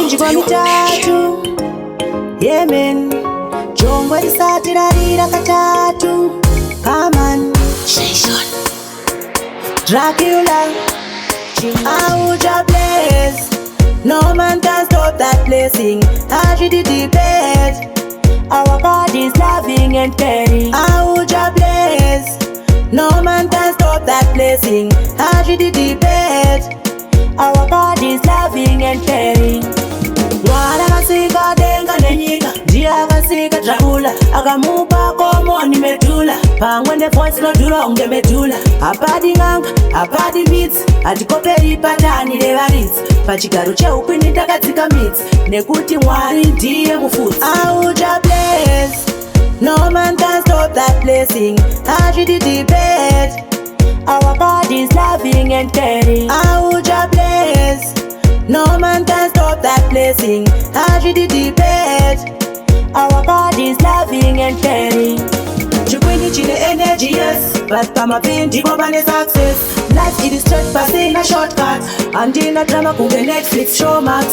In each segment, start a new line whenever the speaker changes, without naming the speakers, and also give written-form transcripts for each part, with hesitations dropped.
Chikwa mitatu, yeah man. Chongwe risatira rira katatu, come on. Dracula, Auja place. No man can stop that blessing. Tragedy debate. Our God is loving and caring. Auja place. No man can stop that blessing. Tragedy debate. Our God is loving and caring. Mwana kasika denga nenyika, njia kasika Dracula, akamupa komoni medula, pangwe ne voice no dura unge medula. Apadi nganga, apadi beats, atikoperi patani levaritsi, pachigaro cheukwini takatsika mitsi, nekuti Mwari ndiye mufudzi. Auja place, no man can stop that blessing. Tragedy debate, our God is loving and caring. Auja place, no man can stop that blessing. Tragedy debate, our God is loving and caring. Chikwini chine energy, yes, but pamapindi bobane success. Life it is straight passing a shortcut, and in a drama kunge Netflix show max.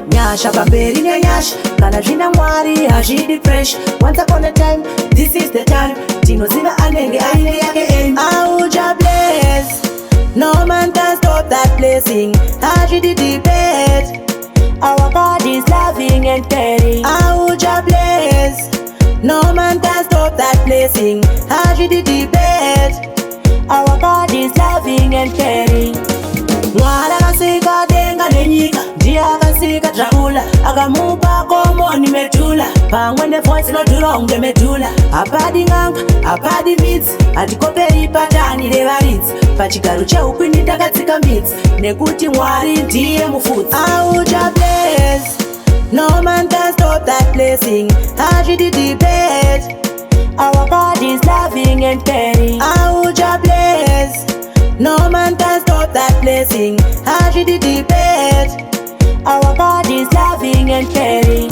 Nyasha pamberi ne nyash, kana jina Mwari hajidi fresh. Once upon a time, this is the time. Tino zina anenge aile yake aim. Auja bless, no man can stop that blessing. Tragedy debate, our God is loving and caring. Auja bless, no man can stop that blessing. Tragedy debate, our God is loving and caring. Mwana kasika denga nenyika, njia kasika Dracula, akamupa komoni medula, pangwe ne voice no dura unge medula. Apadi nganga, apadi beats, atikoperi patani levaritsi, pachigaro cheukwini takatsika mitsi, nekuti Mwari ndiye mufudzi. Auja place, no man can stop that blessing. Tragedy debate, our God is loving and caring. Auja place, no man can stop that blessing. Tragedy debate, our God is loving and caring.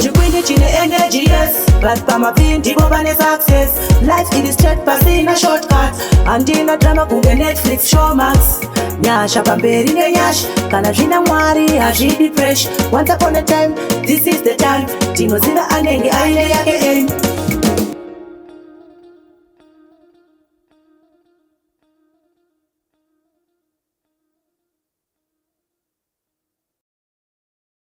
Chikwini chine energy, yes, but pamapindi bobane success. Life it is straight passing a shortcut, and in a drama kunge Netflix show max. Nyasha pamberi ne nyash, kana jina Mwari hajidi fresh. Once upon a time, this is the time. Tino zina anenge aile yake aim.